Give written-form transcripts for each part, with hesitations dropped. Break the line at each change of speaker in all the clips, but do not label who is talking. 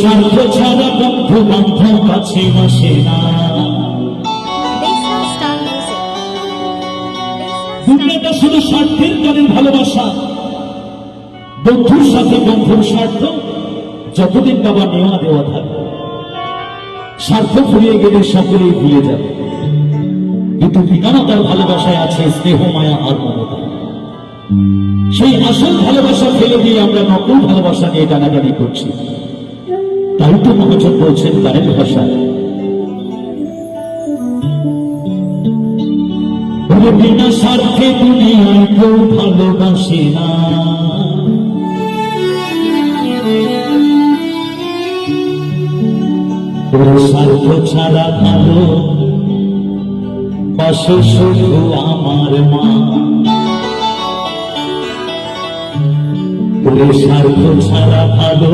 স্বার্থ ছাড়া বন্ধু বান্ধব কাছে বসে না। দুনিয়াটা শুধু স্বার্থের কারণে ভালোবাসা, বন্ধুর সাথে বন্ধুর স্বার্থ যতদিন বাবা নেওয়া দেওয়া থাকবে, স্বার্থ ফুরিয়ে গেলে সকলেই ভুলে যাবে। কিন্তু পিতামাতার ভালোবাসায় আছে স্নেহ, মায়া আর মমতা। সেই আসল ভালোবাসা ফেলে দিয়ে আমরা নকল ভালোবাসা নিয়ে টানাটানি করছি। তাই তো মহাজন বলছেন গানের ভাষায়, বিনা স্বার্থে দুনিয়ায় কেউ ভালোবাসে না। স্বার্থ ছাড়া ভালো বাসে শুধু আমার মা। স্বার্থ ছাড়া ভালো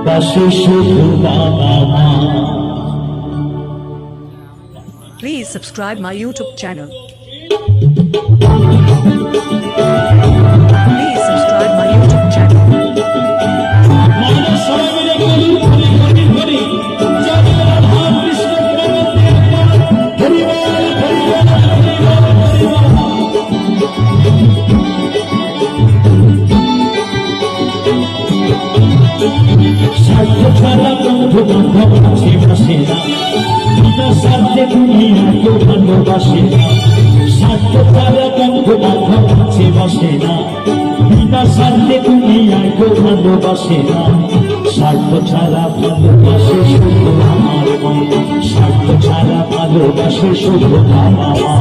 বাসে শুধু বাবা মা।
Please subscribe my YouTube channel. Please subscribe my YouTube channel.
স্বার্থ ছাড়া বন্ধু বান্ধব কাছে বসে না। বিনা স্বার্থে দুনিয়া কেউ ভালোবাসে না। স্বার্থ ছাড়া বন্ধু বান্ধব কাছে বসে না। বিনা স্বার্থে দুনিয়া কেউ ভালোবাসে না। স্বার্থ ছাড়া ভালোবাসে শুধু আমার মা। স্বার্থ ছাড়া ভালোবাসে শুধু বাবা মা।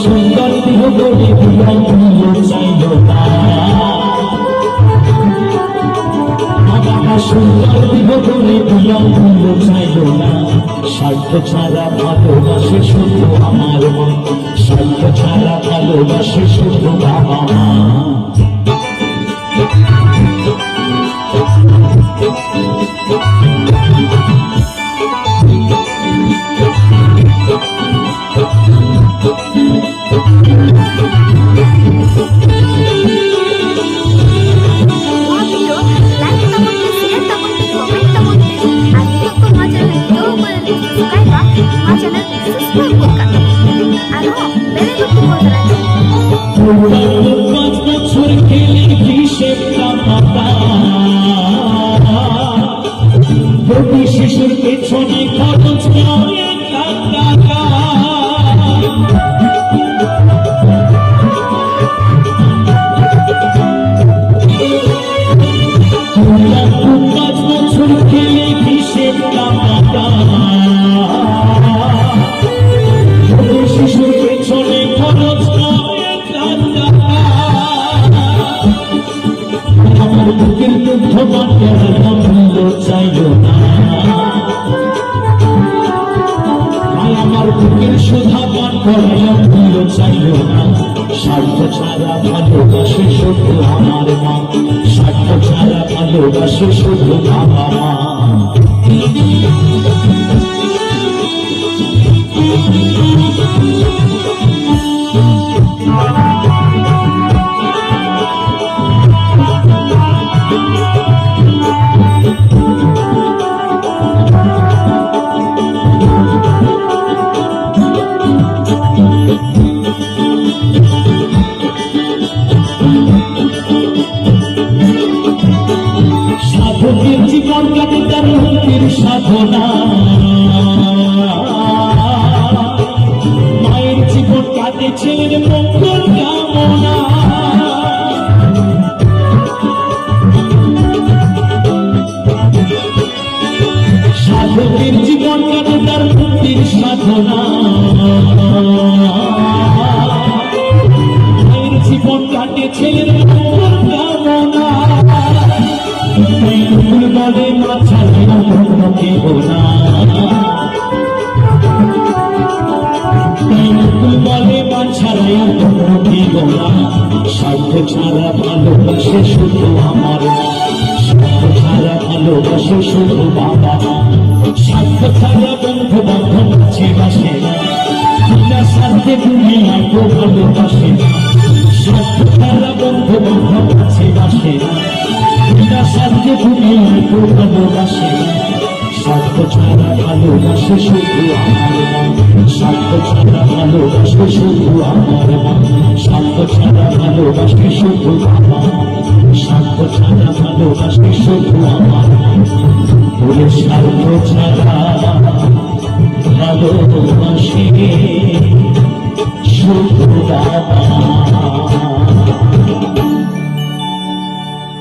সুন্দর দেহ গড়ে চাইল না। সুন্দর দেহ গড়ে চাইল না। স্বার্থ ছাড়া ভালোবাসে শুধু আমার মা। স্বার্থ ছাড়া ভালোবাসে শুধু বাবা মা। শিশুর পেছনে খরচ করে টাকা। পাঁচ বছর খেলে হিসেব টাকা। শিশুর পেছনে খরচ করে টাকা। আমার বুকের দুঃখ বাঁচার চাইল না। আমার বুকের সুধা পান করার চাইল না। স্বার্থ ছাড়া ভালোবাসে শুধু আমার মা। স্বার্থ ছাড়া ভালোবাসে শুধু বাবা মা। না। তাই নকুল বলে মান ছাড়া আর কোনো দিব না, স্বার্থ ছাড়া ভালোবাসে শুধু আমার মা, স্বার্থ ছাড়া ভালোবাসে শুধু বাবা মা, স্বার্থ ছাড়া বন্ধু বান্ধব কাছে বাসে না, বিনা স্বার্থে দুনিয়ায় কেউ ভালোবাসে না, স্বার্থ ছাড়া বন্ধু বান্ধব কাছে বাসে না, বিনা স্বার্থে দুনিয়ায় কেউ ভালোবাসে না, স্বার্থ ছাড়া ভালোবাসে শুধু আমার মা, স্বার্থ ছাড়া ভালোবাসে শুধু আমার মা, স্বার্থ ছাড়া ভালোবাসে শুধু বাবা মা, স্বার্থ ছাড়া ভালোবাসে শুধু আমার মা, বলে স্বার্থ ছাড়া